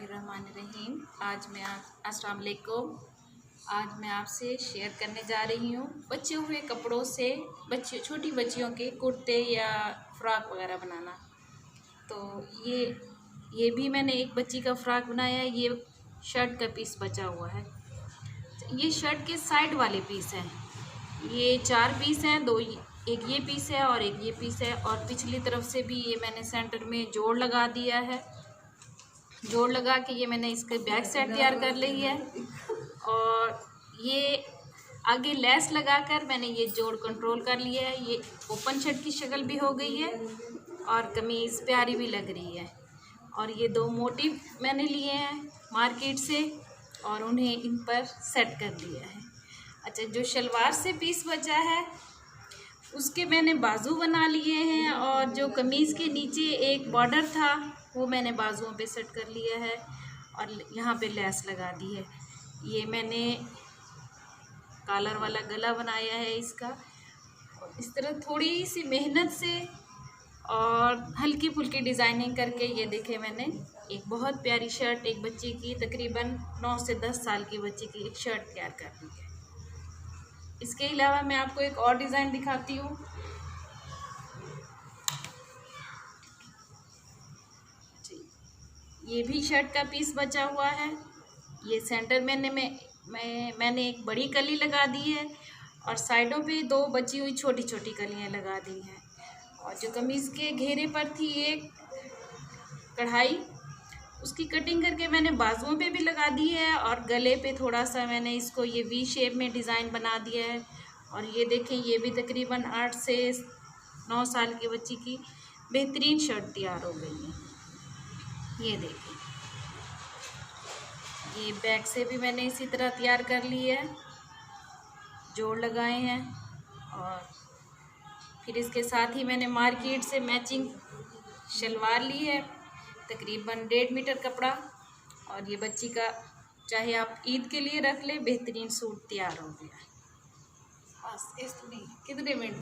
बिस्मिल्लाहिर्रहमानिर्रहीम। अस्सलाम वालेकुम। आज मैं आपसे शेयर करने जा रही हूँ बचे हुए कपड़ों से छोटी बच्चियों के कुर्ते या फ्रॉक वगैरह बनाना। तो ये भी मैंने एक बच्ची का फ्रॉक बनाया है। ये शर्ट का पीस बचा हुआ है। ये शर्ट के साइड वाले पीस हैं। ये 4 पीस हैं, एक ये पीस है और एक ये पीस है, और पिछली तरफ से भी ये मैंने सेंटर में जोड़ लगा दिया है। जोड़ लगा के ये मैंने इसके बैक साइड तैयार कर ली है, और ये आगे लेस लगाकर मैंने ये जोड़ कंट्रोल कर लिया है। ये ओपन शर्ट की शक्ल भी हो गई है और कमीज़ प्यारी भी लग रही है। और ये 2 मोटिव मैंने लिए हैं मार्केट से और उन्हें इन पर सेट कर दिया है। अच्छा, जो शलवार से पीस बचा है उसके मैंने बाजू बना लिए हैं, और जो कमीज़ के नीचे एक बॉर्डर था वो मैंने बाजुओं पे सेट कर लिया है और यहाँ पे लेस लगा दी है। ये मैंने कॉलर वाला गला बनाया है इसका। और इस तरह थोड़ी सी मेहनत से और हल्की फुल्की डिज़ाइनिंग करके ये देखे मैंने एक बहुत प्यारी शर्ट, एक बच्ची की तकरीबन 9 से 10 साल की बच्ची की एक शर्ट तैयार कर दी है। इसके अलावा मैं आपको एक और डिज़ाइन दिखाती हूँ। ये भी शर्ट का पीस बचा हुआ है। ये सेंटर मैंने एक बड़ी कली लगा दी है और साइडों पे 2 बची हुई छोटी छोटी कलियां लगा दी हैं। और जो कमीज़ के घेरे पर थी एक कढ़ाई, उसकी कटिंग करके मैंने बाजुओं पे भी लगा दी है, और गले पे थोड़ा सा मैंने इसको ये वी शेप में डिज़ाइन बना दिया है। और ये देखें, ये भी तकरीबन 8 से 9 साल की बच्ची की बेहतरीन शर्ट तैयार हो गई है। ये देखिए, ये बैक से भी मैंने इसी तरह तैयार कर ली है, जोड़ लगाए हैं। और फिर इसके साथ ही मैंने मार्केट से मैचिंग शलवार ली है, तकरीबन 1.5 मीटर कपड़ा। और ये बच्ची का चाहे आप ईद के लिए रख ले, बेहतरीन सूट तैयार हो गया। बस कितने मिनट